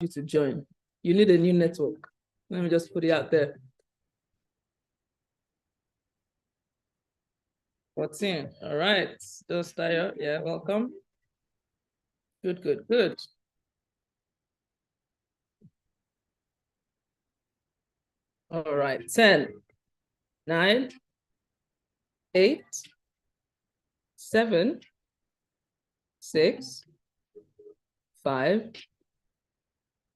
you to join. You need a new network. Let me just put it out there. 14. All right. Those Tayo. Yeah, welcome. Good, good, good. All right. 10, 9, 8, 7, 6, 5,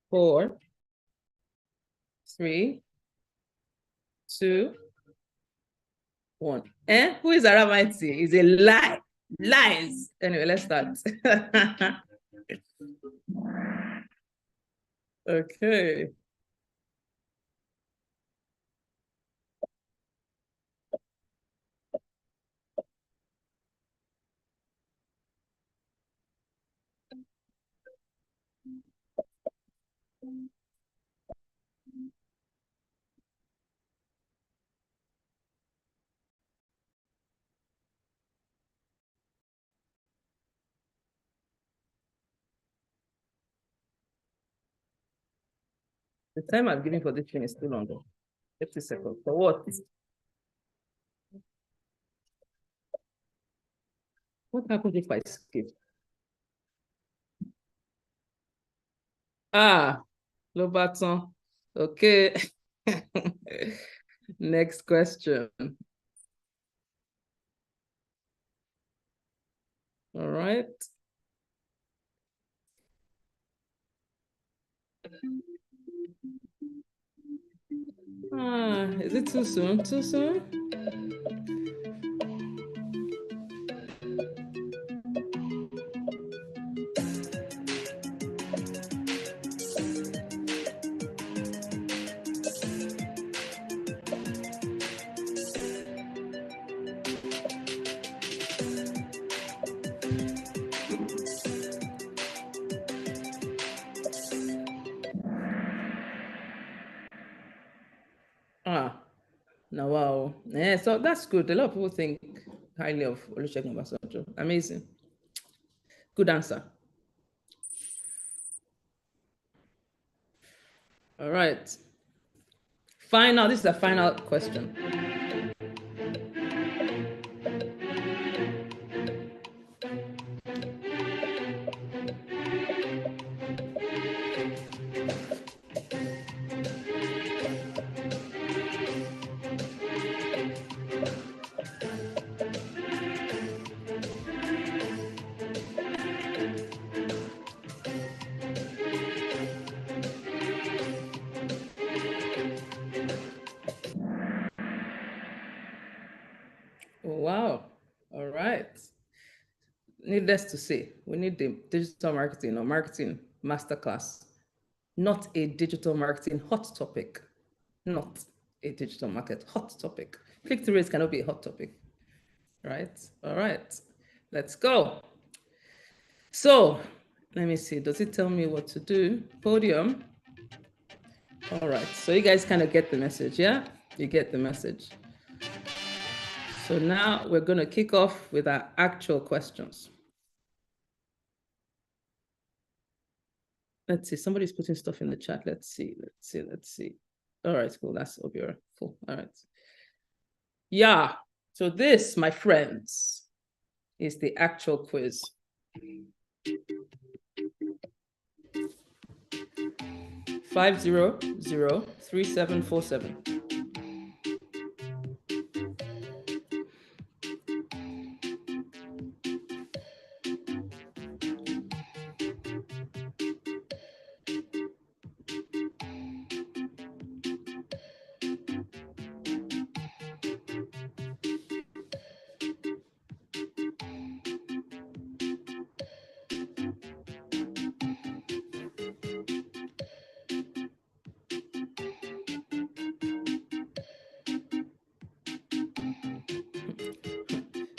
4, 3, 2, 1. Who is Aramaiti? Is a lie. Lies. Anyway, let's start. Okay. The time I'm giving for this thing is too long. 50 seconds. For what? What happens if I skip? Lobaton. Okay. Next question. All right. Is it too soon? Too soon? Now, wow. Yeah, so that's good. A lot of people think highly of Olusegun Obasanjo. Amazing. Good answer. All right. This is the final question. Wow. All right. Needless to say, we need the digital marketing or marketing masterclass, not a digital marketing hot topic, not a digital market hot topic. Click-through rates cannot be a hot topic, right? All right, let's go. So let me see, does it tell me what to do? Podium. All right, so you guys kind of get the message, yeah? You get the message. So now we're going to kick off with our actual questions. Let's see, somebody's putting stuff in the chat. Let's see. All right, cool, that's Obiora, cool, all right. Yeah, so this, my friends, is the actual quiz. 5003747.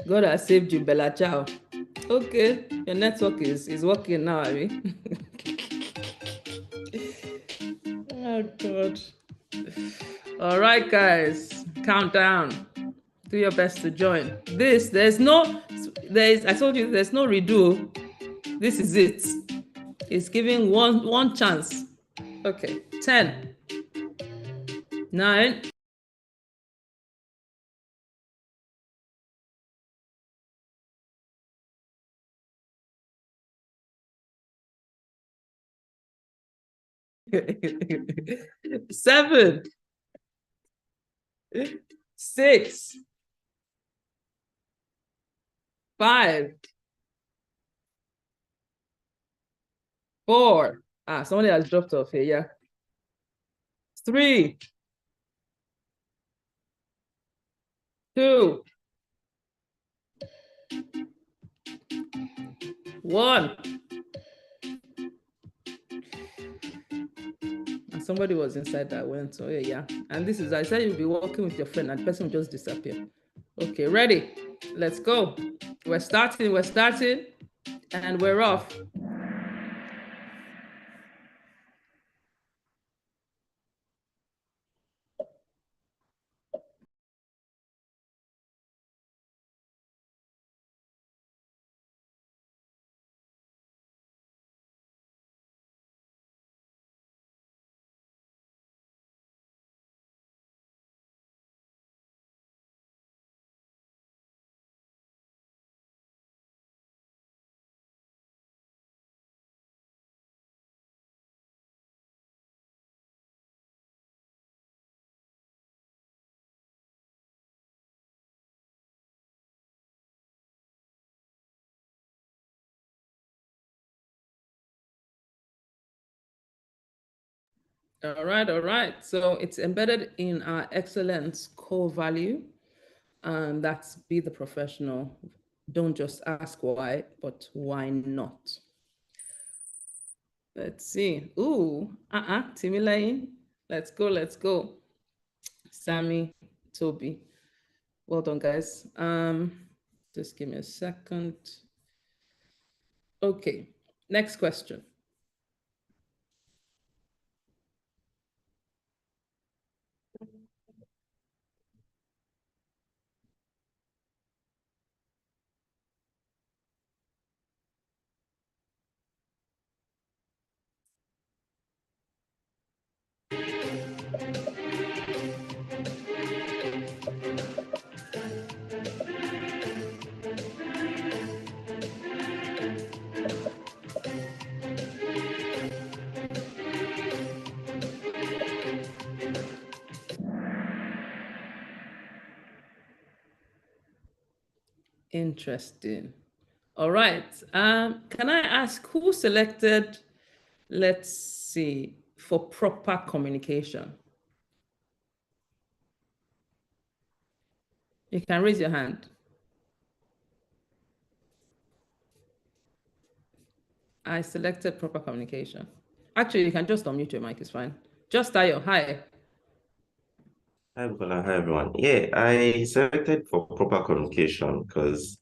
God has saved you, Bella Ciao. Okay, your network is working now, Abby. Oh, God. All right, guys, countdown. Do your best to join. I told you, there's no redo. This is it. It's giving one chance Okay, 10, 9, 7, 6, 5, 4. Somebody has dropped off here. Yeah. 3, 2, 1. And somebody was inside that went. So yeah. And this is, I said you'll be walking with your friend and the person will just disappear. Okay, ready? Let's go. We're starting, and we're off. All right. So it's embedded in our excellence core value. That's be the professional. Don't just ask why, but why not? Let's see. Ooh, Timilayin. Let's go. Sammy, Toby. Well done, guys. Just give me a second. Okay, next question. Interesting. All right. Can I ask who selected, let's see, for proper communication? You can raise your hand. I selected proper communication. Actually, you can just unmute your mic, it's fine. Just Tayo, hi. Hi, Bukola. Hi, everyone. Yeah, I selected for proper communication because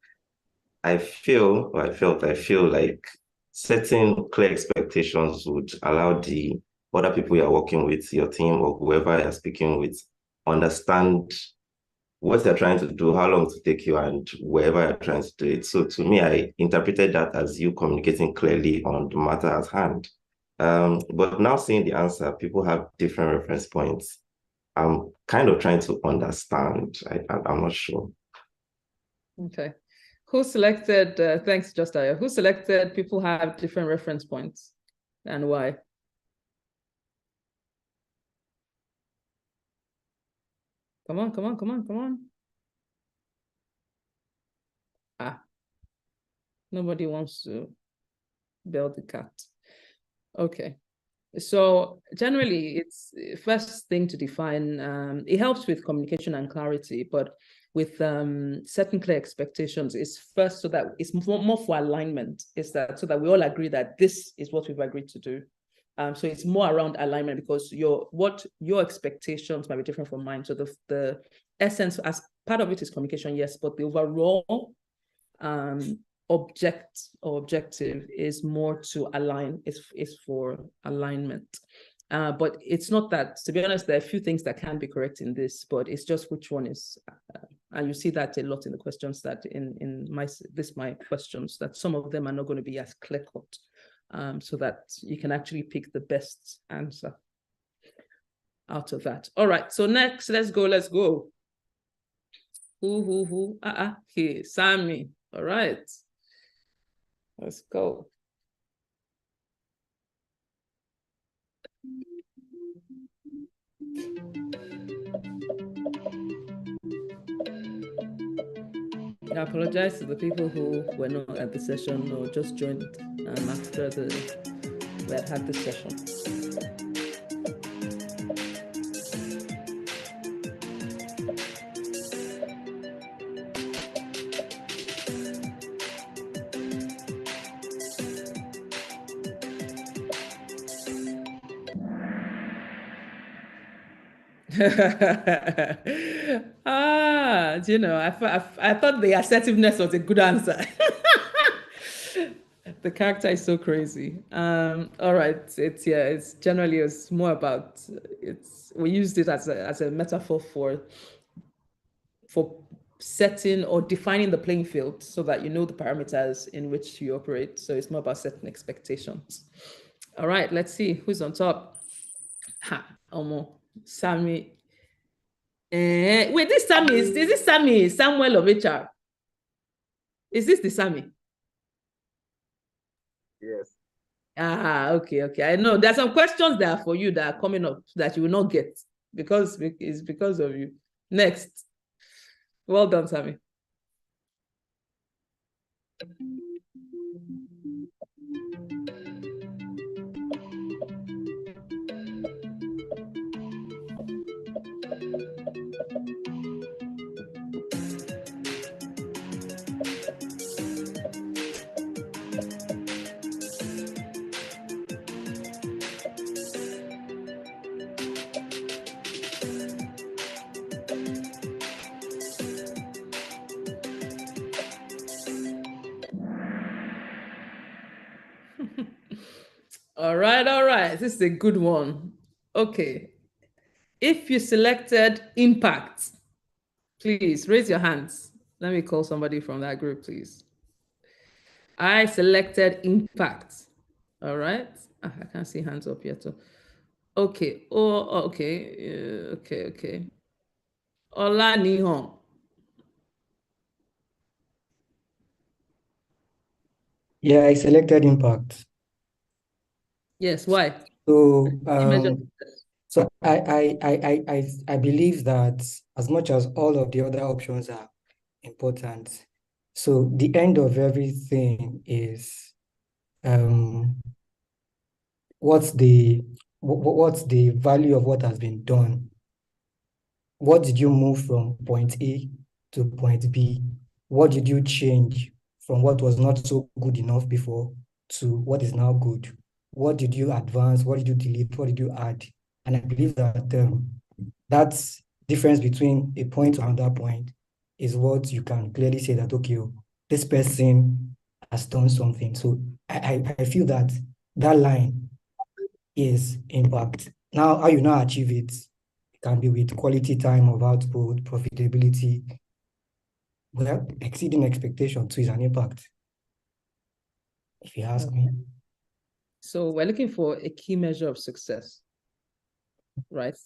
I feel like setting clear expectations would allow the other people you're working with, your team or whoever you're speaking with, understand what you're trying to do, how long to take you, and wherever you're trying to do it. So to me, I interpreted that as you communicating clearly on the matter at hand. But now seeing the answer, people have different reference points. I'm kind of trying to understand. I'm not sure. Okay. Who selected, thanks, Justayo. Who selected people have different reference points and why? Come on. Nobody wants to build the cat. Okay. So generally, it's first thing to define, it helps with communication and clarity, but with setting clear expectations is first so that it's more for alignment, is that so that we all agree that this is what we've agreed to do. So it's more around alignment because your expectations might be different from mine. So the essence as part of it is communication, yes, but the overall objective is more to align, is for alignment. But it's not that, to be honest, there are a few things that can be correct in this, but it's just which one is, and you see that a lot in the questions that in my questions, that some of them are not going to be as clear cut. so that you can actually pick the best answer out of that. All right, so next, let's go. Who? Here, Sammy. All right, let's go. I apologize to the people who were not at the session or just joined after we had this session. I thought the assertiveness was a good answer. The character is so crazy. All right, it's generally more about we used it as a metaphor for setting or defining the playing field so that you know the parameters in which you operate. So it's more about setting expectations. All right, let's see who's on top. Sammy. Wait, this Sammy is this Sammy Samuel of HR? Is this the Sammy? Yes. Okay. I know there's some questions that are for you that are coming up that you will not get because it's because of you. Next. Well done, Sammy. All right. This is a good one. Okay. If you selected impact, please raise your hands. Let me call somebody from that group, please. I selected impact. All right. I can't see hands up yet. Okay. Okay. Ola Nihon. Yeah, I selected impact. Yes, why? So I believe that as much as all of the other options are important, so the end of everything is what's the value of what has been done? What did you move from point A to point B? What did you change from what was not so good enough before to what is now good? What did you advance? What did you delete? What did you add? And I believe that that's difference between a point to another point is what you can clearly say that, okay, this person has done something. So I feel that line is impact. Now, how you now achieve it can be with quality time of output, profitability. Well, exceeding expectation too is an impact, if you ask me. So we're looking for a key measure of success, right?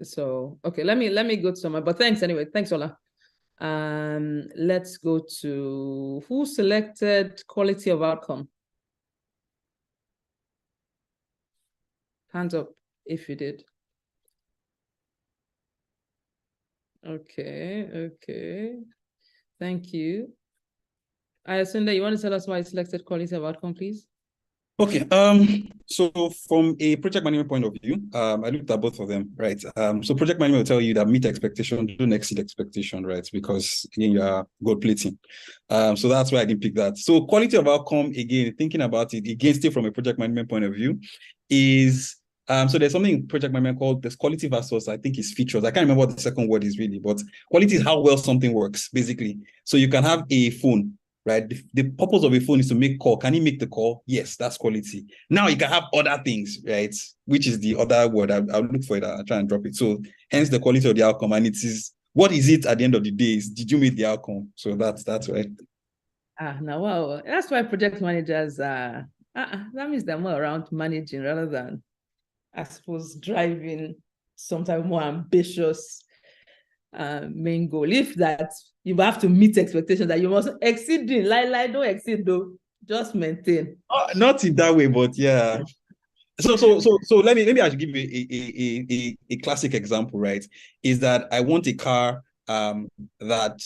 So, okay, let me go to someone, but thanks anyway. Thanks, Ola. Let's go to who selected quality of outcome. Hands up if you did. Okay. Thank you. I assume that you want to tell us why you selected quality of outcome, please? Okay. So from a project management point of view, I looked at both of them, right? So project management will tell you that meet expectation, don't exceed expectation, right? Because again, you are gold plating. So that's why I didn't pick that. So quality of outcome, again, thinking about it, again, still from a project management point of view, is so there's something in project management called there's quality versus I think it's features. I can't remember what the second word is really, but quality is how well something works, basically. So you can have a phone, right? The purpose of a phone is to make call. Can you make the call? Yes, that's quality. Now you can have other things, right? Which is the other word. I'll look for it. I'll try and drop it. So hence the quality of the outcome. And it is, what is it at the end of the day? Is did you meet the outcome? So that's right. Now, wow, that's why project managers that means they're more around managing rather than, I suppose, driving some type of more ambitious main goal. If that you have to meet expectations that you must exceed in, like don't exceed though, just maintain. Not in that way, but yeah. So let me I should give you a classic example, right? Is that I want a car that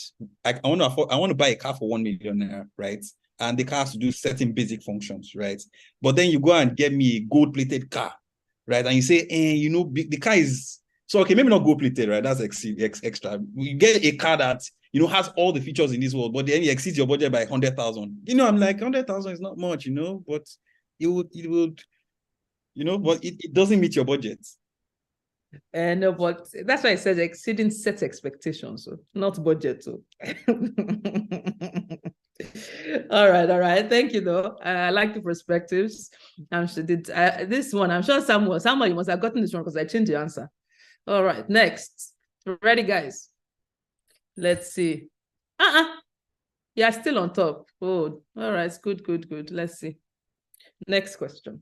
I want to buy a car for 1 million naira, right? And the car has to do certain basic functions, right? But then you go and get me a gold-plated car, right? And you say, the car is so okay, maybe not gold-plated, right? That's extra. You get a car that has all the features in this world, but then it exceeds your budget by 100,000. I'm like 100,000 is not much, but it would but it doesn't meet your budget. No, but that's why I said exceeding set expectations, so not budget. So. All right. Thank you, though. I like the perspectives. I'm sure this one. I'm sure somebody must have gotten this one because I changed the answer. All right, next. Ready, guys? Let's see. Yeah, still on top. Oh, all right. Good. Let's see. Next question.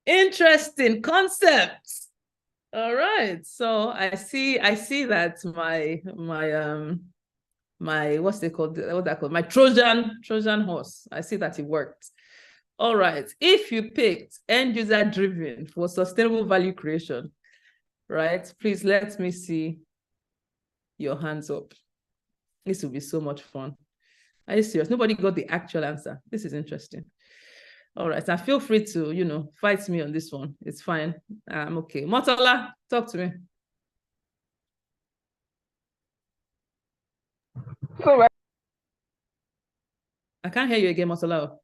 Interesting concepts. All right. So I see that my what's they called? What that called? My Trojan horse. I see that it worked. All right. If you picked end user driven for sustainable value creation, right? Please let me see your hands up. This will be so much fun. Are you serious? Nobody got the actual answer. This is interesting. All right. And feel free to, fight me on this one. It's fine. I'm okay. Motola, talk to me. So I can't hear you again, Motola.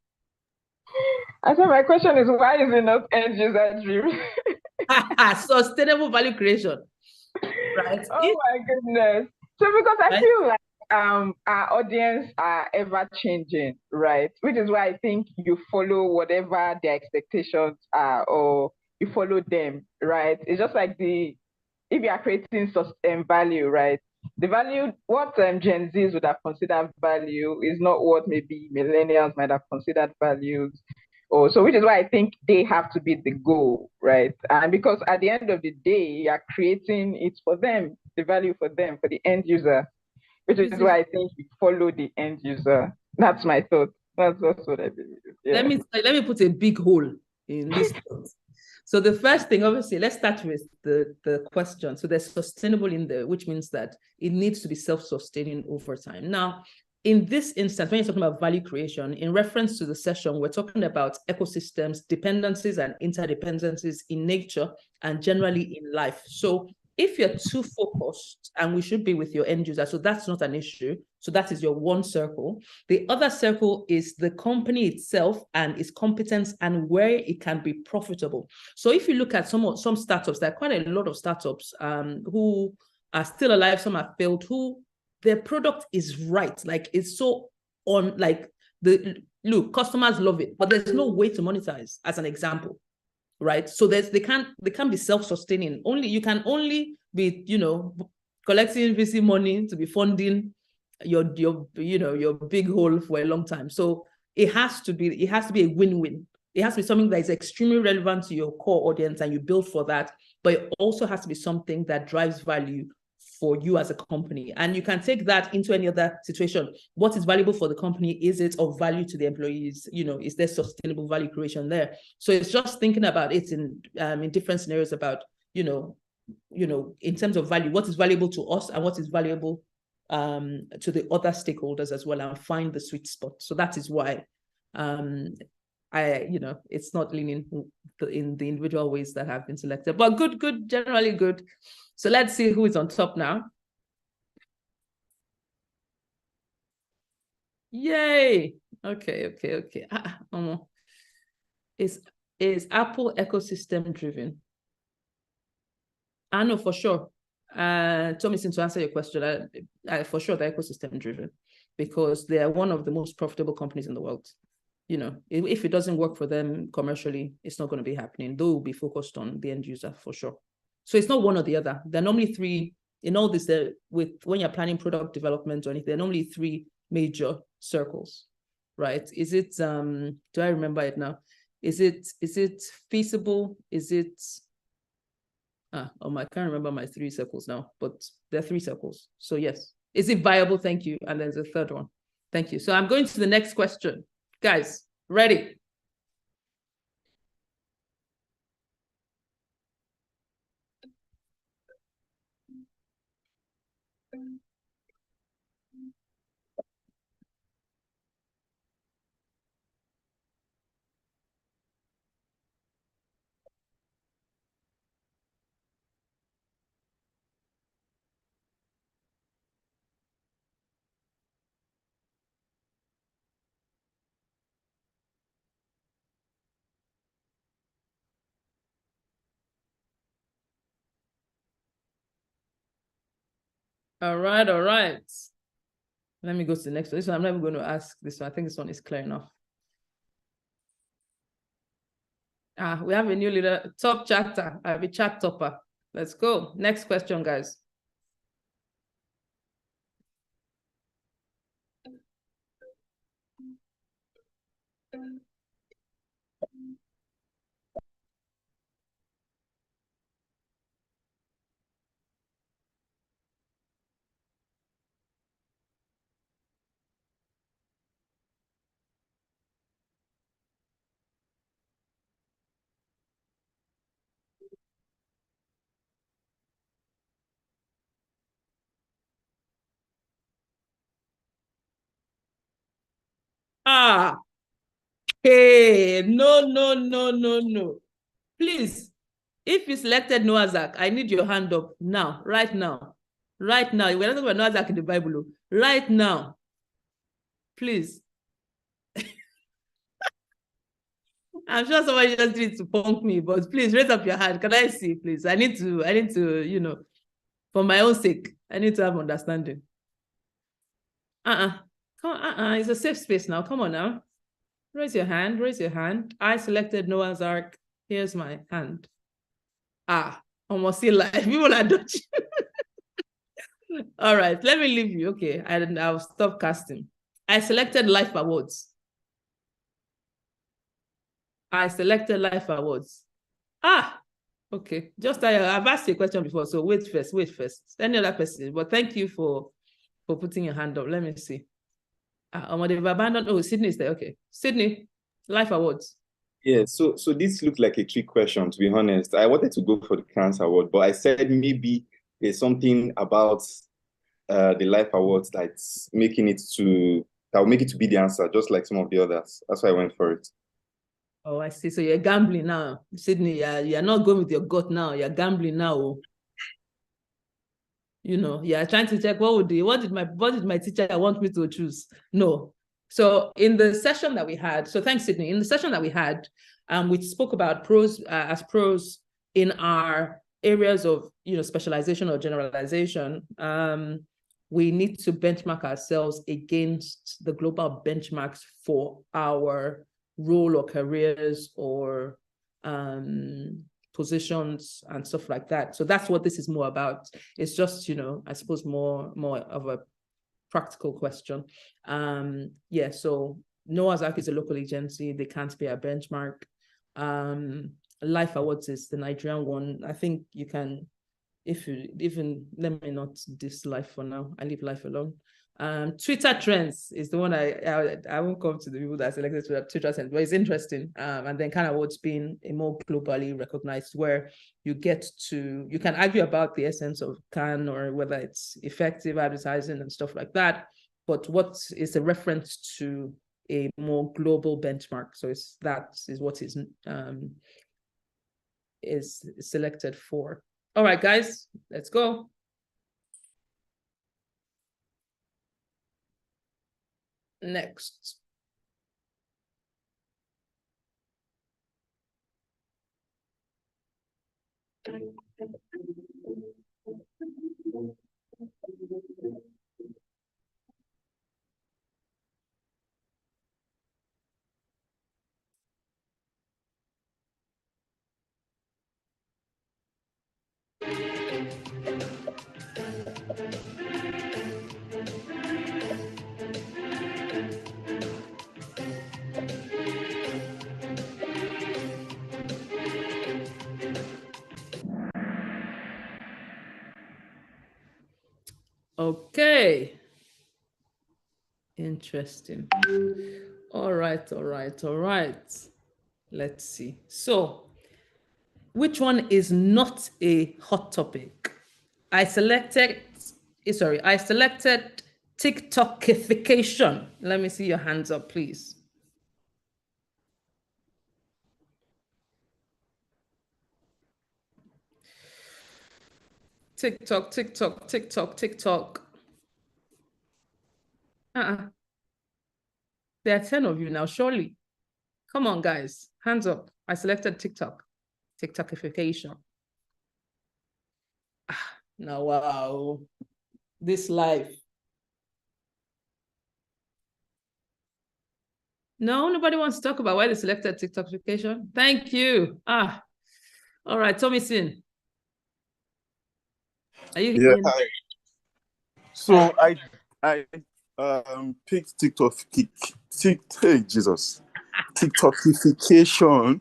I said my question is, why is it not end user driven? Sustainable value creation. Right. Oh my goodness. So because I feel like our audience are ever changing, right? Which is why I think you follow whatever their expectations are, or you follow them, right? It's just like if you are creating value, right? The value, what Gen Zs would have considered value is not what maybe millennials might have considered values. So which is why I think they have to be the goal, right? And because at the end of the day, you are creating it for them, the value for them, for the end user, which is why I think you follow the end user. That's my thought. That's what I believe. Yeah. Let me put a big hole in this. So the first thing, obviously, let's start with the question. So there's sustainable in there, which means that it needs to be self-sustaining over time. Now, in this instance, when you're talking about value creation, in reference to the session, we're talking about ecosystems, dependencies and interdependencies in nature and generally in life. So if you're too focused, and we should be with your end user, so that's not an issue. So that is your one circle. The other circle is the company itself and its competence and where it can be profitable. So if you look at some startups, there are quite a lot of startups who are still alive, some have failed, who their product is right. Like it's so on, like look, customers love it, but there's no way to monetize, as an example. Right. So they can't be self-sustaining. You can only be, collecting VC money to be funding your big hole for a long time. So it has to be a win-win. It has to be something that is extremely relevant to your core audience and you build for that, but it also has to be something that drives value for you as a company. And you can take that into any other situation. What is valuable for the company? Is it of value to the employees? Is there sustainable value creation there? So it's just thinking about it in different scenarios about, in terms of value, what is valuable to us and what is valuable to the other stakeholders as well, and find the sweet spot. So that is why it's not leaning in the individual ways that have been selected, but good, generally good. So let's see who is on top now. Yay. Okay. Is Apple ecosystem driven? I know for sure. Thomason, to answer your question, for sure they're ecosystem driven, because they are one of the most profitable companies in the world. If it doesn't work for them commercially, it's not going to be happening. They will be focused on the end user for sure. So it's not one or the other. There are normally three in all this. When you're planning product development or anything, there are normally three major circles, right? Is it? Do I remember it now? Is it feasible? Is it? I can't remember my three circles now, but there are three circles. So yes, is it viable? Thank you. And there's a third one. Thank you. So I'm going to the next question. Guys, ready? All right. Let me go to the next one. This one, I'm not even going to ask this one. I think this one is clear enough. We have a new leader, top chatter. I have a chat topper. Let's go. Next question, guys. Hey, no. Please, if you selected Noah's Ark, I need your hand up now, right now. Right now. We're not talking about Noah's Ark in the Bible. Right now. Please. I'm sure somebody just did to punk me, but please raise up your hand. Can I see, please? I need to, for my own sake, I need to have understanding. Come on, it's a safe space now. Come on now. Raise your hand. I selected Noah's Ark. Here's my hand. Almost see live. People are dodging. All right, let me leave you. Okay, I'll stop casting. I selected Life Awards. Okay. Just I've asked you a question before, so wait first. Any other person? But thank you for putting your hand up. Let me see. They've abandoned. Oh, Sydney is there. Okay, Sydney, Life Awards. Yeah, so this looked like a trick question, to be honest. I wanted to go for the Cancer Award, but I said maybe there's something about the Life Awards that will make it to be the answer, just like some of the others. That's why I went for it. Oh, I see. So you're gambling now, Sydney. You're not going with your gut now. You're gambling now. You're trying to check what did my teacher want me to choose? No. So in the session that we had, so thanks, Sydney. In the session that we had, we spoke about pros in our areas of specialization or generalization. We need to benchmark ourselves against the global benchmarks for our role or careers or positions and stuff like that. So that's what this is more about. It's just, I suppose more of a practical question. So Noah's Ark is a local agency. They can't be a benchmark. Life Awards is the Nigerian one. I think you can, let me not diss Life for now. I leave Life alone. Twitter Trends is the one I won't come to the people that selected Twitter Trends, but it's interesting. And then Cannes Awards being a more globally recognized, where you can argue about the essence of Cannes or whether it's effective advertising and stuff like that. But what is a reference to a more global benchmark. So that is what is selected for. All right, guys, let's go. Next. Okay. Interesting. All right. Let's see. So, which one is not a hot topic? I selected TikTokification. Let me see your hands up, please. TikTok. There are 10 of you now, surely. Come on, guys. Hands up. I selected TikTok. TikTokification. Now, wow. This life. No, nobody wants to talk about why they selected TikTokification. Thank you. All right, Thomason. Are you Yeah, hi. So I picked TikTokification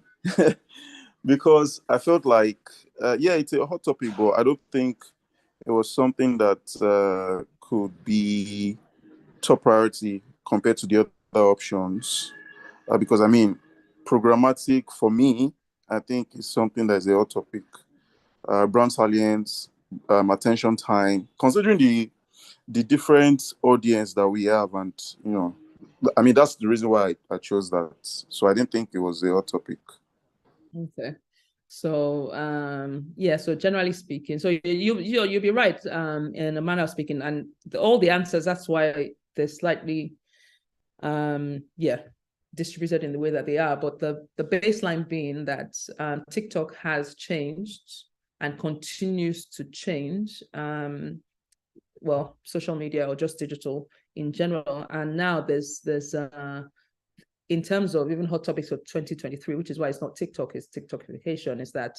because I felt like it's a hot topic, but I don't think it was something that could be top priority compared to the other options. Because I mean, programmatic for me, I think is something that's a hot topic. Brand salience, attention time, considering the different audience that we have, and I mean that's the reason why I chose that. So I didn't think it was a hot topic. Okay. So so generally speaking, so you'll be right in a manner of speaking, and all the answers, that's why they're slightly distributed in the way that they are, but the baseline being that TikTok has changed and continues to change, social media or just digital in general. And now there's in terms of even hot topics for 2023, which is why it's not TikTok, it's TikTokification, is that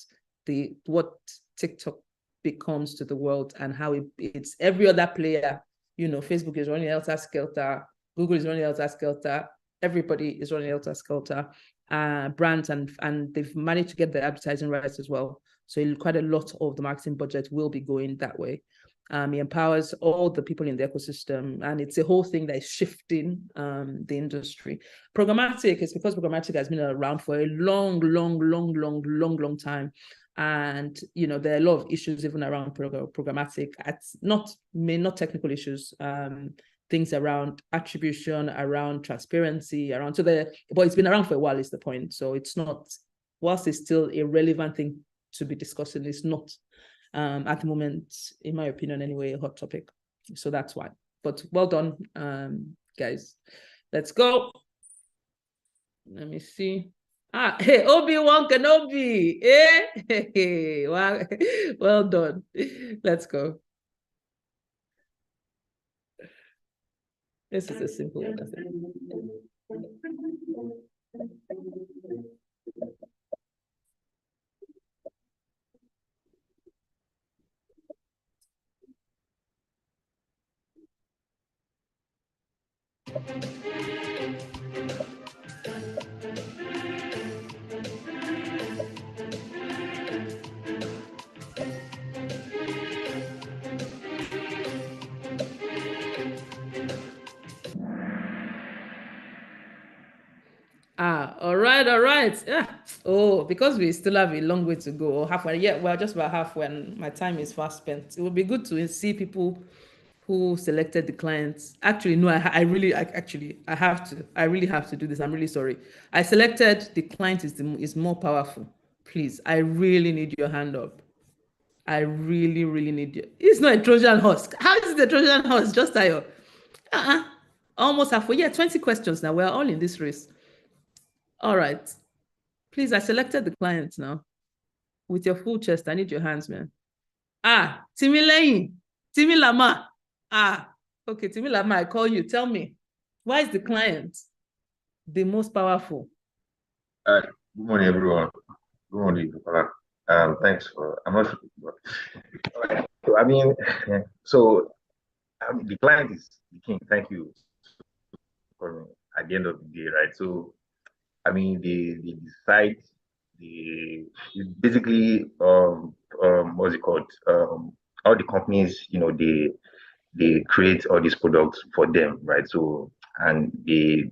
what TikTok becomes to the world and how it's every other player. Facebook is running helter-skelter, Google is running helter-skelter, everybody is running helter-skelter, brands, and they've managed to get the advertising rights as well. So quite a lot of the marketing budget will be going that way. It empowers all the people in the ecosystem, and it's a whole thing that is shifting the industry. Programmatic is because programmatic has been around for a long time, and there are a lot of issues even around programmatic. Not technical issues, things around attribution, around transparency, but it's been around for a while is the point. So it's not, whilst it's still a relevant thing to be discussing, it's not at the moment, in my opinion anyway, a hot topic. So that's why. But well done, guys. Let's go. Let me see. Hey, Obi-Wan Kenobi. Hey. Wow. Well done. Let's go. This is a simple one, I think. All right. Yeah. Oh, because we still have a long way to go, or halfway. Yeah, we're just about halfway, and my time is fast spent. It would be good to see people who selected the clients. Actually, no, I really have to. I really have to do this. I'm really sorry. I selected the client is more powerful. Please, I really need your hand up. I really, really need you. It's not a Trojan horse. How is it a Trojan horse? Just Tayo. Almost halfway. Yeah, 20 questions now. We're all in this race. All right. Please, I selected the client now. With your full chest, I need your hands, man. Timileyin. Timi Lama. Okay, Timi Lama, I call you. Tell me, why is the client the most powerful? Good morning, everyone. Good morning, Bukola. Thanks for, I'm not sure. So, I mean, the client is the king. Thank you for me at the end of the day, right? So, I mean, they decide, it's basically, what's it called? All the companies, they create all these products for them, right? So, and they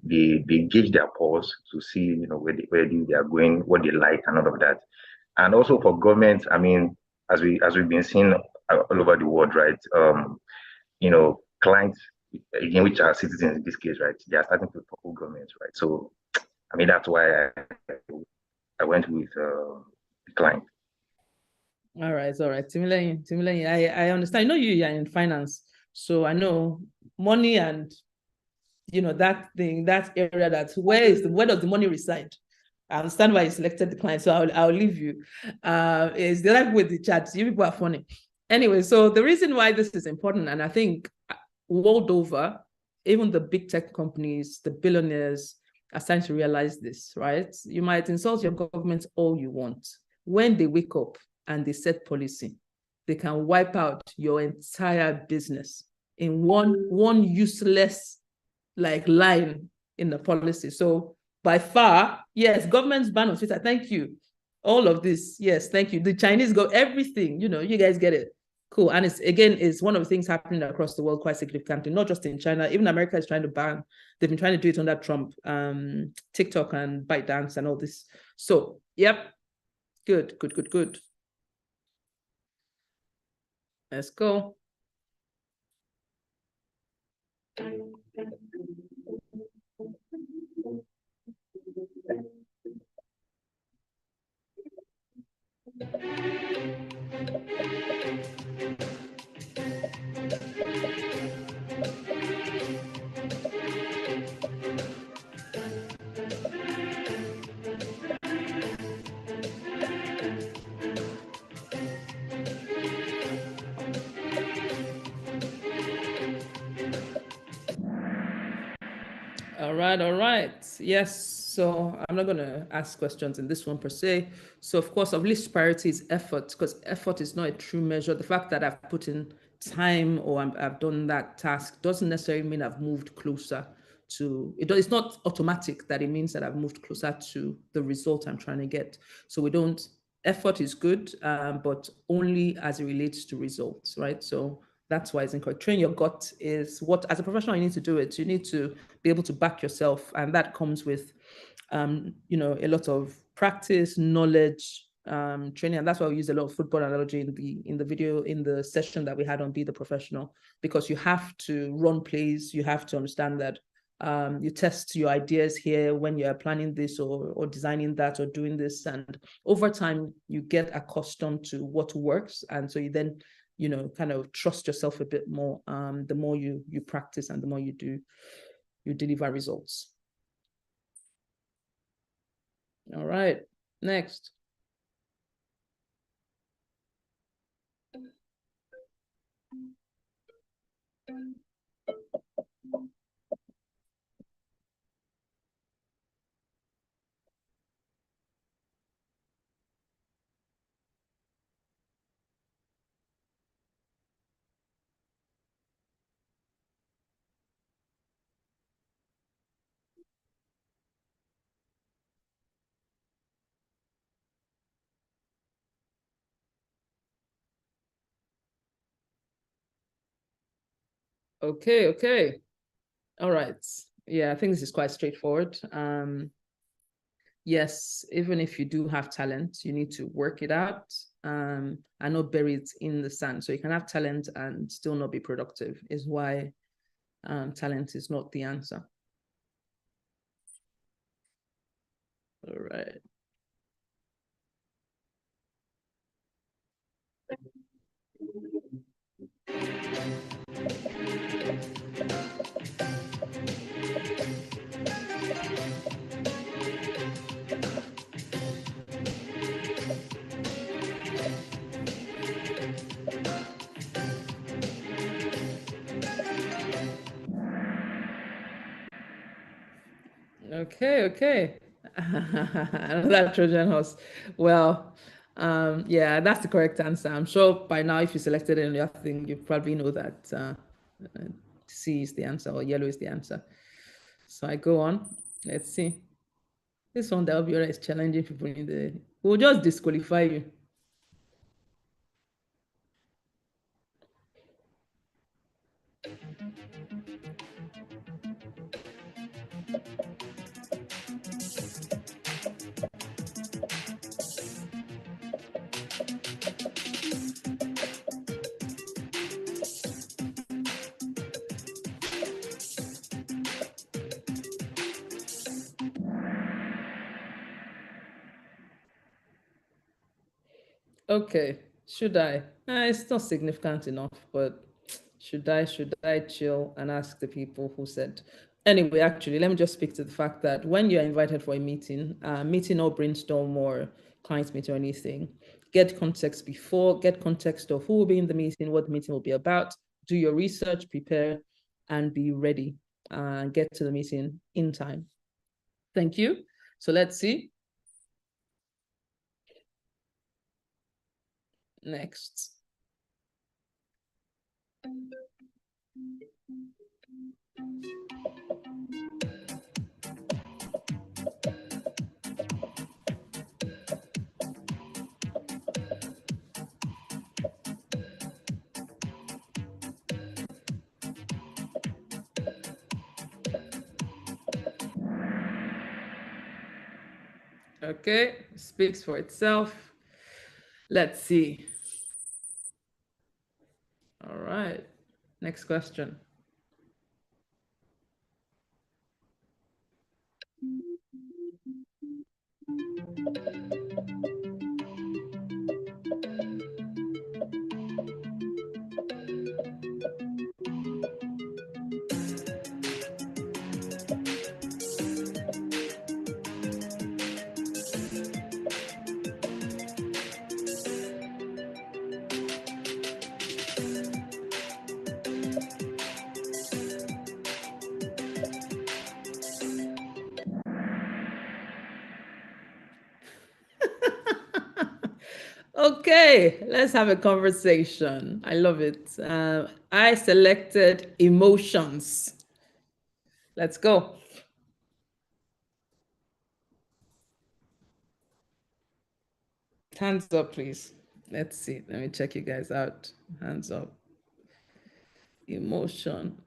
gauge their pulse to see, where they are going, what they like, and all of that. And also for government, I mean, as we've been seeing all over the world, right? Clients again, which are citizens in this case, right? They are starting to topple governments, right? So, I mean, that's why I went with the client. All right. Timileyin, I understand. I know you're in finance, so I know money and that thing, that area, where does the money reside? I understand why you selected the client, so I'll leave you. Is the like with the chat. You people are funny. Anyway, so the reason why this is important, and I think world over, even the big tech companies, the billionaires are starting to realize this, right? You might insult your government all you want. When they wake up and they set policy, they can wipe out your entire business in one useless line in the policy. So by far, yes, government's ban on Twitter. Thank you. All of this, yes, thank you. The Chinese go everything. You guys get it. Cool. And it's one of the things happening across the world quite significantly, not just in China. Even America is trying to ban. They've been trying to do it under Trump, TikTok and ByteDance and all this. So, yep. Good. Let's go. All right. Yes. So I'm not going to ask questions in this one per se. So of course, of least priority is effort, because effort is not a true measure. The fact that I've put in time or I've done that task doesn't necessarily mean I've moved closer to it. It's not automatic that it means that I've moved closer to the result I'm trying to get. So effort is good, but only as it relates to results, right? So that's why it's incorrect. Train your gut is what, as a professional, you need to do it. You need to be able to back yourself. And that comes with, a lot of practice, knowledge, training. And that's why we use a lot of football analogy in the video, in the session that we had on Be the Professional, because you have to run plays. You have to understand that you test your ideas here when you're planning this or designing that or doing this. And over time, you get accustomed to what works. And so you then kind of trust yourself a bit more. The more you practice and the more you do, you deliver results. All right, next. Okay. All right. Yeah, I think this is quite straightforward. yes, even if you do have talent, you need to work it out and not bury it in the sand. So you can have talent and still not be productive, is why talent is not the answer. All right. Okay. Another Trojan horse. Well, yeah, that's the correct answer. I'm sure by now, if you selected any other thing, you probably know that C is the answer or yellow is the answer. So I go on. Let's see. This one, that is challenging people in the. We'll just disqualify you. Okay, should I? It's not significant enough, but should I chill and ask the people who said? Anyway, actually, let me just speak to the fact that when you're invited for a meeting or brainstorm or client meeting or anything, get context before, get context of who will be in the meeting, what the meeting will be about, do your research, prepare, and be ready and get to the meeting in time. Thank you. So let's see. Next. Okay, speaks for itself. Let's see. All right, next question. Okay, let's have a conversation. I love it. I selected emotions. Let's go. Hands up, please. Let's see. Let me check you guys out. Hands up. Emotion.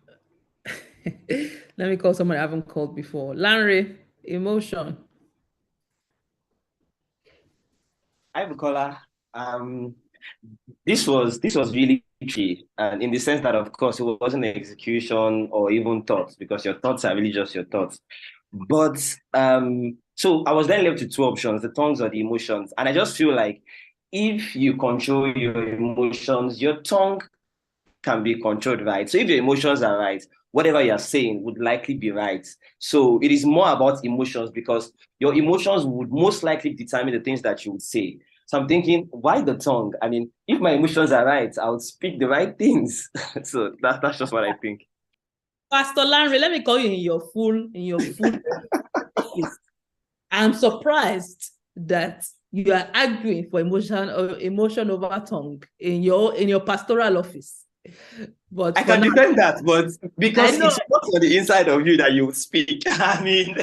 Let me call someone I haven't called before. Larry, emotion. Hi, Bukola. This was really tricky, and in the sense that, of course, it wasn't execution or even thoughts, because your thoughts are really just your thoughts. But so I was then left with two options: the tongues or the emotions. And I just feel like if you control your emotions, your tongue can be controlled, right? So if your emotions are right, whatever you're saying would likely be right. So it is more about emotions, because your emotions would most likely determine the things that you would say. So I'm thinking, why the tongue? I mean, if my emotions are right, I would speak the right things. So that's just what I think. Pastor Larry, let me call you in your full office. I'm surprised that you are arguing for emotion over tongue in your pastoral office. But I can defend that, but because it's not on the inside of you that you would speak. I mean,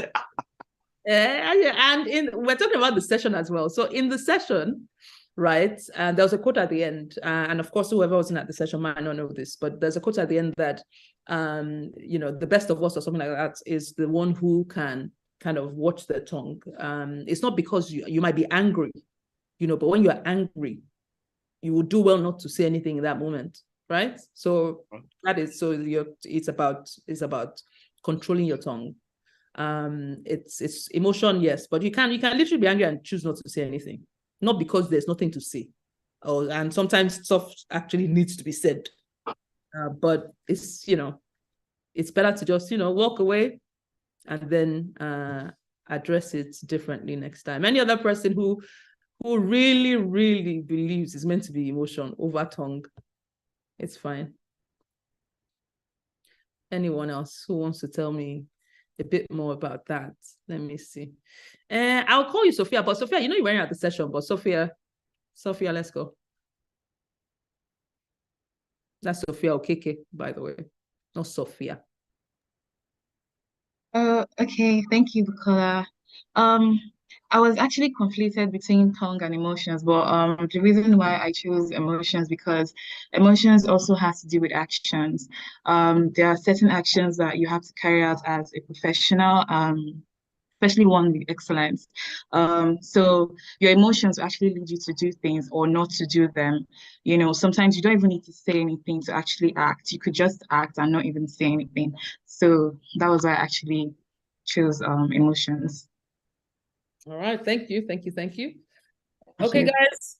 and we're talking about the session as well. So in the session, right, and there was a quote at the end, and of course, whoever wasn't at the session might not know this, but there's a quote at the end that, the best of us or something like that is the one who can kind of watch their tongue. It's not because you might be angry, but when you're angry, you will do well not to say anything in that moment, right? So it's about controlling your tongue. It's emotion, yes, but you can literally be angry and choose not to say anything, not because there's nothing to say, and sometimes stuff actually needs to be said, but it's it's better to just walk away and then address it differently next time. Any other person who really, really believes it's meant to be emotion over tongue, it's fine. Anyone else who wants to tell me a bit more about that? Let me see. I'll call you Sophia, but Sophia, you weren't at the session, but Sophia, let's go. That's Sophia Okeke, by the way, not Sophia. Okay, thank you, Bukola. I was actually conflicted between tongue and emotions, but the reason why I chose emotions because emotions also has to do with actions. There are certain actions that you have to carry out as a professional, especially one with excellence. So your emotions will actually lead you to do things or not to do them. Sometimes you don't even need to say anything to actually act. You could just act and not even say anything. So that was why I actually chose emotions. All right, thank you. Okay, guys,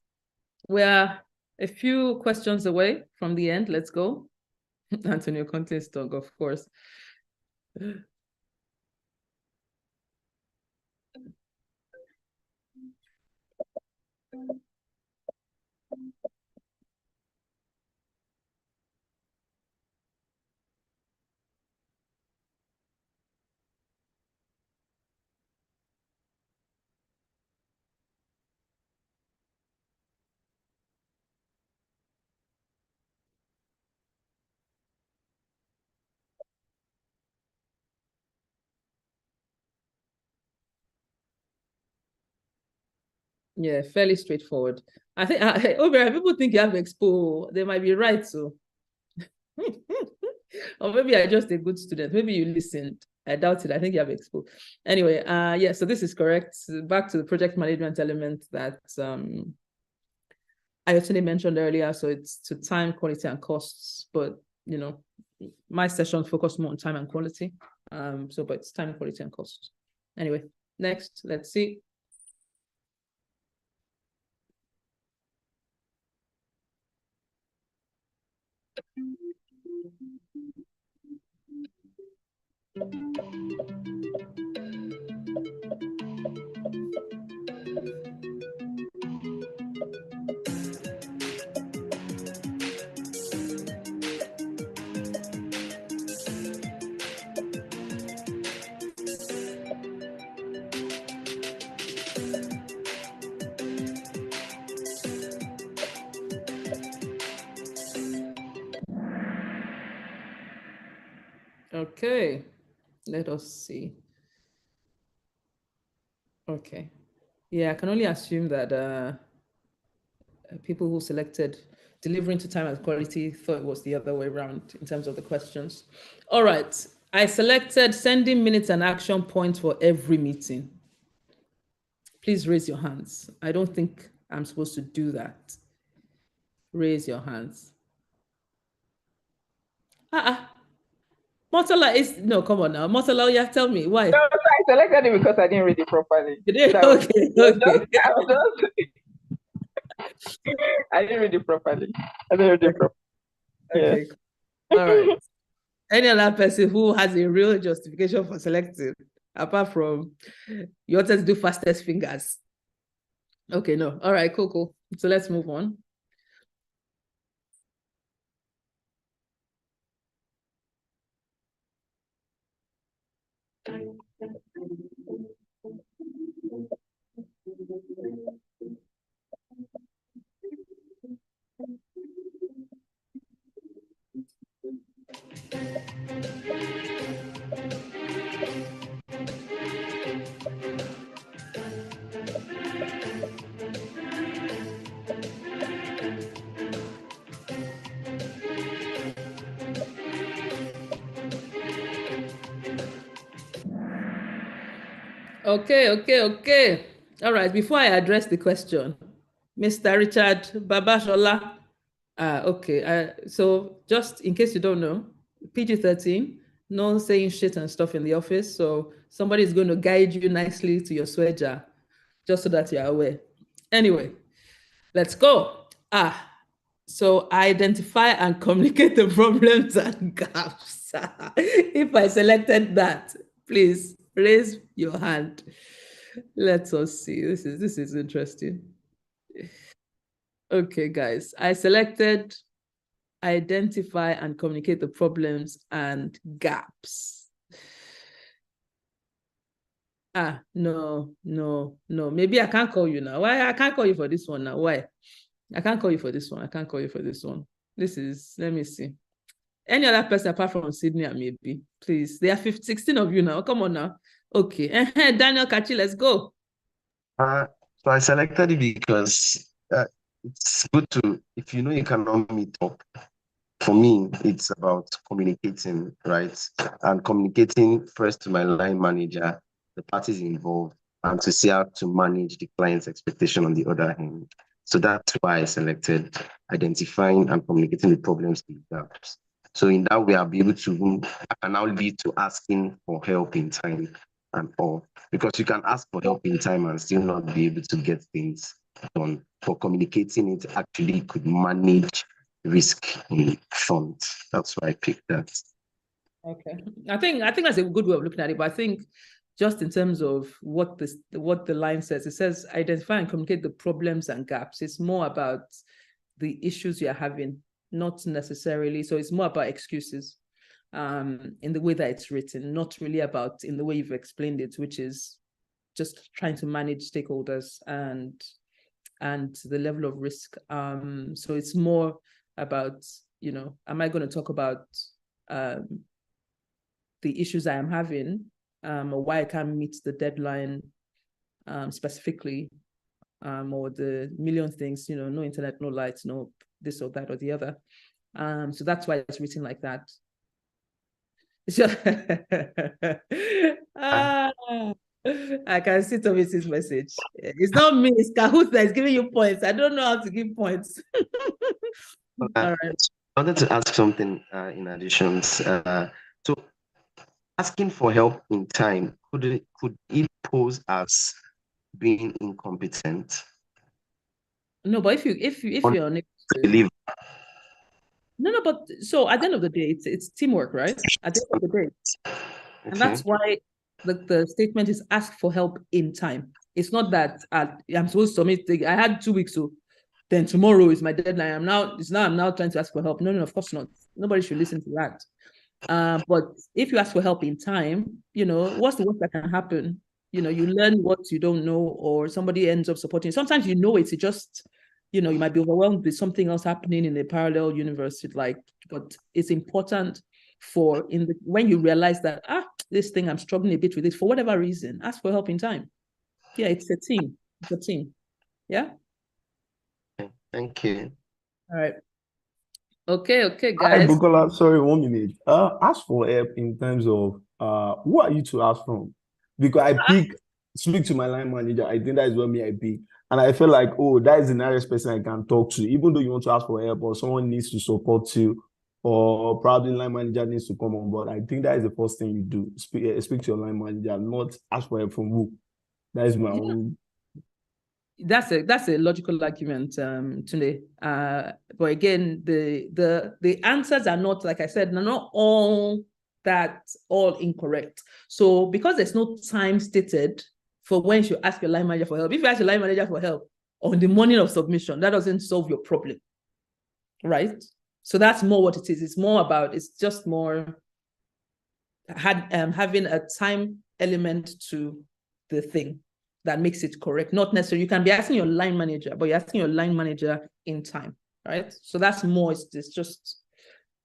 we're a few questions away from the end. Let's go. Antonio Conte's dog, of course. Yeah, fairly straightforward. I think people think you have expo. They might be right, so. Or maybe I'm just a good student. Maybe you listened. I doubt it. I think you have expo. Anyway, yeah, so this is correct. Back to the project management element that I actually mentioned earlier. So it's to time, quality, and costs. But my session focused more on time and quality. But it's time, quality, and costs. Anyway, next, let's see. Okay, let us see. Okay, yeah, I can only assume that people who selected delivering to time and quality thought it was the other way around in terms of the questions. All right, I selected sending minutes and action points for every meeting. Please raise your hands. I don't think I'm supposed to do that. Raise your hands. Motala is, no, come on now. Motala, yeah, tell me why. No, I selected it because I didn't read it properly. Okay. I didn't read it properly. Okay. Yeah. All right. Any other person who has a real justification for selecting, apart from you wanted to do fastest fingers? Okay, no. All right, cool. So let's move on. Okay. All right, before I address the question, Mr. Richard Babashola. Okay. So just in case you don't know, PG-13, no saying shit and stuff in the office. So somebody is going to guide you nicely to your swear jar, just so that you're aware. Anyway, let's go. So identify and communicate the problems and gaps. If I selected that, please raise your hand. Let us see. This is interesting. Okay, guys. I selected identify and communicate the problems and gaps. No. Maybe I can't call you now. Why? I can't call you for this one now. Why? I can't call you for this one. This is, let me see. Any other person apart from Sydney and maybe, please. There are 16 of you now. Come on now. Okay. Daniel Kachi, let's go. So I selected it because it's good to, if you know you cannot meet up. For me, it's about communicating, right? And communicating first to my line manager, the parties involved, and to see how to manage the client's expectation on the other hand. So that's why I selected identifying and communicating the problems and gaps. So in that way, I'll be able to, I can now lead to asking for help in time and all. Because you can ask for help in time and still not be able to get things done. For communicating it actually could manage risk in front. That's why I picked that. Okay. I think that's a good way of looking at it, but I think just in terms of what the line says, it says identify and communicate the problems and gaps. It's more about the issues you're having, not necessarily. So it's more about excuses in the way that it's written, not really about in the way you've explained it, which is just trying to manage stakeholders and the level of risk. So it's more about, am I going to talk about the issues I am having, or why I can't meet the deadline specifically, or the million things, no internet, no lights, no this or that or the other. So that's why it's written like that. I can see Thomas's message. It's not me, it's Kahoot that is giving you points. I don't know how to give points. All right. I wanted to ask something in addition. So asking for help in time, could it pose as being incompetent? No, but if you're unable to, no, but so at the end of the day, it's teamwork, right? At the end of the day. Okay. And that's why the statement is ask for help in time. It's not that I'm supposed to submit. I had 2 weeks, so then tomorrow is my deadline. I'm now trying to ask for help. No, of course not. Nobody should listen to that. But if you ask for help in time, what's the worst that can happen? You learn what you don't know, or somebody ends up supporting. Sometimes it's just, you might be overwhelmed with something else happening in a parallel universe. But it's important when you realize that, this thing, I'm struggling a bit with it for whatever reason, ask for help in time. Yeah, it's a team. Yeah. Thank you. All right. Okay, guys. Hi, Bukola. Sorry, 1 minute. Ask for help in terms of who are you to ask from? Because I speak to my line manager. I think that is what I pick. And I feel like, that is the nearest person I can talk to, even though you want to ask for help or someone needs to support you, or probably line manager needs to come on board. I think that is the first thing you do. Speak to your line manager, not ask for help from who. That is my own. That's a logical argument, Tunde. But again, the answers are not, like I said, they're not all incorrect. So because there's no time stated for when you ask your line manager for help, if you ask your line manager for help on the morning of submission, that doesn't solve your problem, right? So that's more what it is. It's just more having a time element to the thing that makes it correct. Not necessarily, you can be asking your line manager, but you're asking your line manager in time, right? So that's more,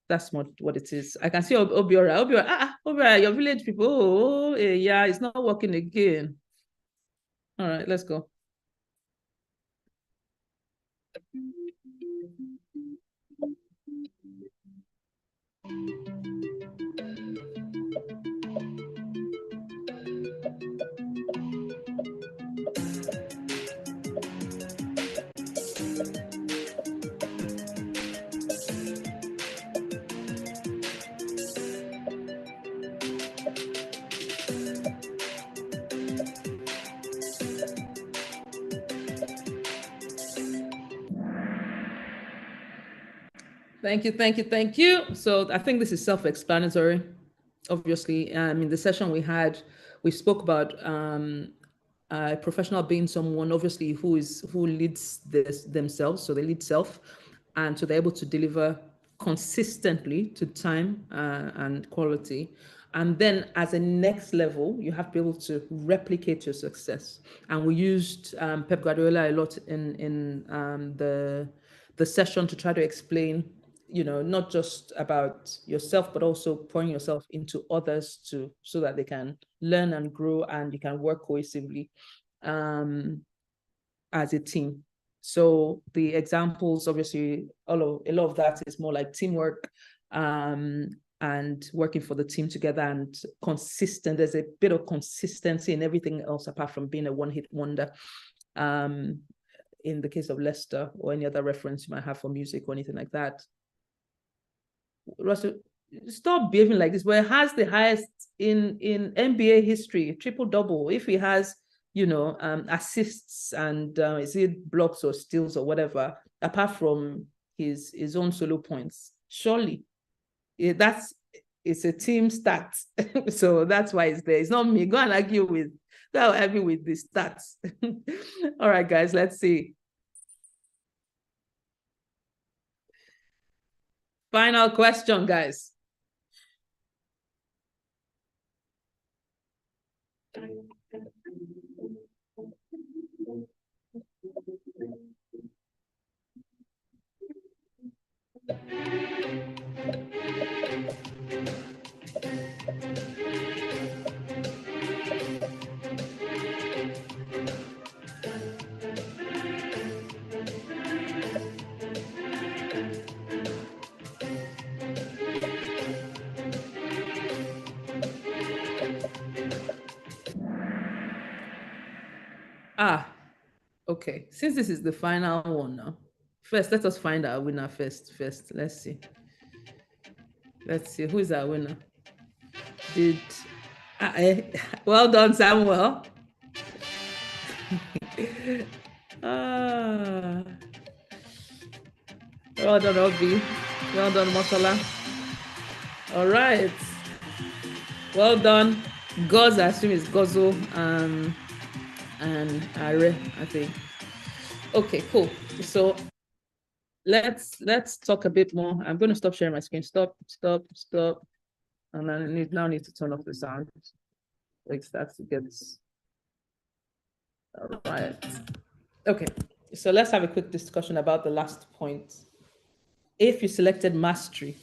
that's what it is. I can see Obiora, your village people, yeah, it's not working again. All right, let's go. Thank you, thank you, thank you. So I think this is self-explanatory. Obviously, in the session we had, we spoke about a professional being someone obviously who leads themselves, so they lead self, and so they're able to deliver consistently to time and quality. And then as a next level, you have to be able to replicate your success. And we used Pep Guardiola a lot in the session to try to explain, not just about yourself, but also pouring yourself into others so that they can learn and grow and you can work cohesively as a team. So the examples, obviously, a lot of that is more like teamwork and working for the team together and consistent. There's a bit of consistency in everything else apart from being a one-hit wonder. In the case of Leicester or any other reference you might have for music or anything like that. Russell, stop behaving like this. Where it has the highest in NBA history, triple-double. If he has, assists and is it blocks or steals or whatever, apart from his own solo points, surely it's a team stat. So that's why it's there. It's not me. Go and argue with the stats. All right, guys, let's see. Final question, guys. Okay. Since this is the final one now, first, let us find our winner first. Let's see. Who is our winner? Well done, Samuel. Well done, Obi. Well done, Motola. All right. Well done. Goz, I assume is Gozo and Are, I think. Okay, cool. So let's talk a bit more. I'm going to stop sharing my screen. Stop. And I now need to turn off the sound. Like that to get this. All right. Okay. So let's have a quick discussion about the last point. If you selected mastery.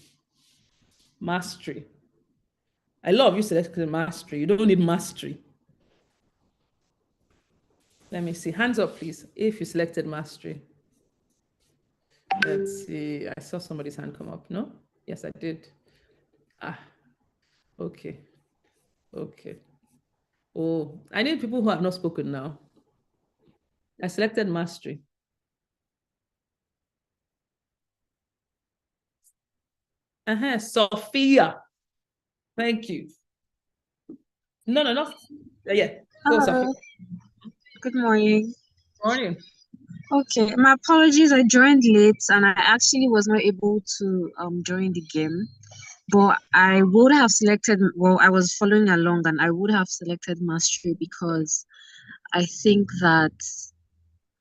I love you selected mastery. You don't need mastery. Let me see. Hands up, please. If you selected mastery. Let's see. I saw somebody's hand come up. No? Yes, I did. Okay. Oh, I need people who have not spoken now. I selected mastery. Sophia. Thank you. No. Yeah. Hello. Good morning. Morning. Okay, my apologies. I joined late and I actually was not able to join the game. But I would have selected, I was following along and I would have selected mastery because I think that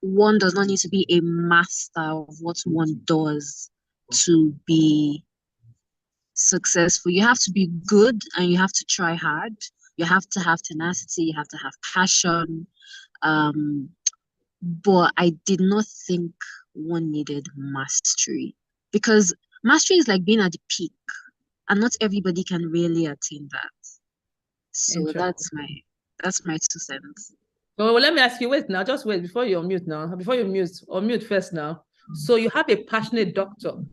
one does not need to be a master of what one does to be successful. You have to be good and you have to try hard. You have to have tenacity, you have to have passion. But I did not think one needed mastery because mastery is like being at the peak and not everybody can really attain that. So that's my 2 cents. So let me ask you, wait now, just wait before you unmute now. Before you unmute first now. So you have a passionate doctor.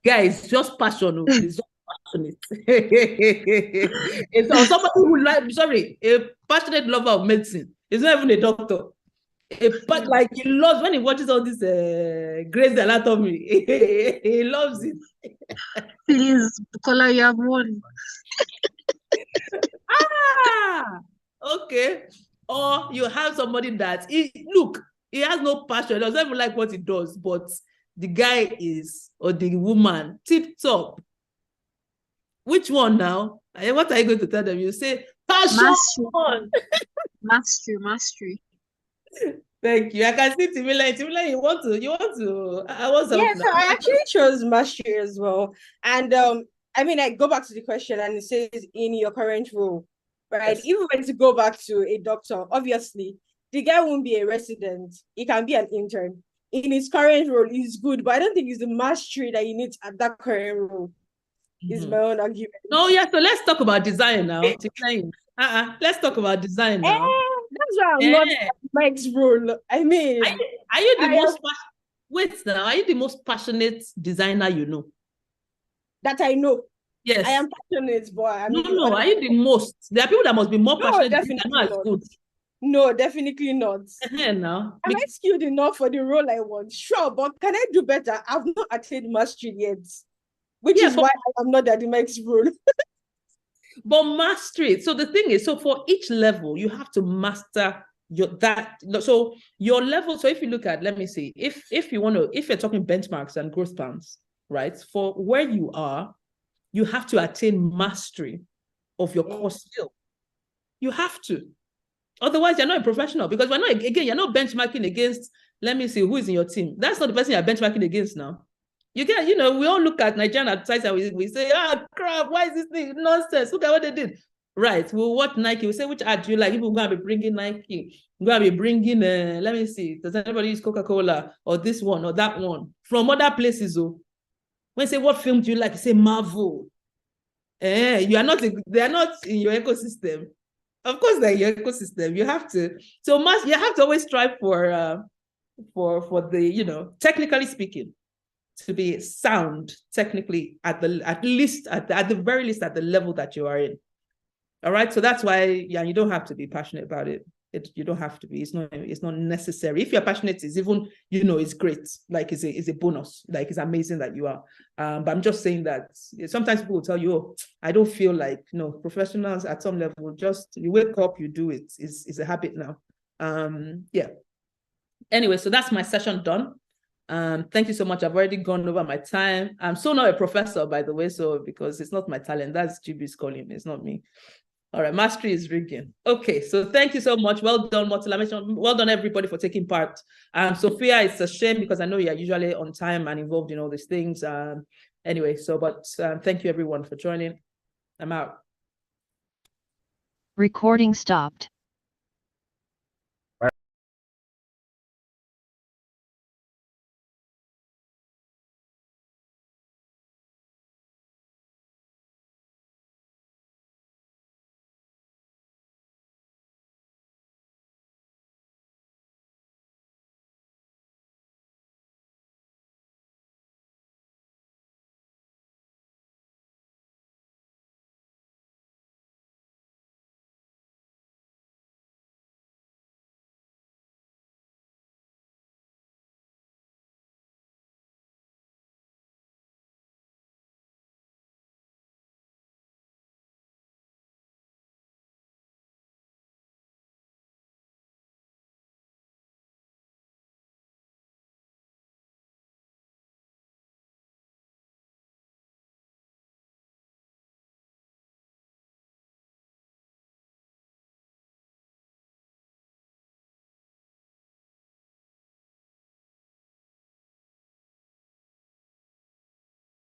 Guys, just passion. It's just passionate. It's somebody who a passionate lover of medicine. It's not even a doctor. Like he loves when he watches all this Grey's Anatomy. He loves it. Please, Bukola, you have won. Okay. Or you have somebody that look, He has no passion. He doesn't even like what he does, but the guy is, or the woman, tip top. Which one now? What are you going to tell them? You say passion. Mastery. Thank you. I can see Timila. Timila, you want to. I was. Yeah, so I actually chose mastery as well. And I mean, I go back to the question, and it says in your current role, right? Yes. If we were to go back to a doctor, obviously the guy won't be a resident. He can be an intern. In his current role, he's good, but I don't think it's the mastery that you need at that current role. Is my own argument. No, yeah. So let's talk about design now. Let's talk about design now. That's why I'm not Mike's role. I mean, are you the most wait now? Are you the most passionate designer you know? That I know. Yes, I am passionate, but I mean, no. Are you the most? There are people that must be more passionate. Definitely not. Good. No, definitely not. No. Am I skilled enough for the role I want? Sure, but can I do better? I've not attained mastery yet, which is why I'm not at the next role. But mastery. So the thing is, so for each level, you have to master so your level. So if you look at, let me see, if you're talking benchmarks and growth plans, right? For where you are, you have to attain mastery of your core skill. You have to. Otherwise, you're not a professional, because you're not benchmarking against, let me see, who is in your team. That's not the person you're benchmarking against now. You get, we all look at Nigerian advertisers and we say, crap, why is this thing nonsense? Look at what they did. Right. We'll watch Nike. We say, which ad do you like? People are going to be bringing Nike. We're going to be bringing, let me see, does anybody use Coca-Cola or this one or that one from other places? Oh, when you say, what film do you like? You say Marvel. They are not in your ecosystem. Of course, they're in your ecosystem. You have to. So you have to always strive for the, technically speaking, to be sound technically at the very least at the level that you are in. All right. So that's why, you don't have to be passionate about it. You don't have to be. It's not necessary. If you're passionate, it's even, it's great. Like it's a bonus. Like it's amazing that you are. But I'm just saying that sometimes people will tell you, oh, I don't feel like, professionals at some level, just you wake up, you do it. It's a habit now. Yeah. Anyway, so that's my session done. Thank you so much. I've already gone over my time. I'm still not a professor, by the way, so because it's not my talent. That's GB's calling me. It's not me. All right, mastery is ringing. Okay, so thank you so much. Well done, Motilamation. Well done, everybody, for taking part. Sophia, it's a shame because I know you're usually on time and involved in all these things. Anyway, but thank you, everyone, for joining. I'm out. Recording stopped.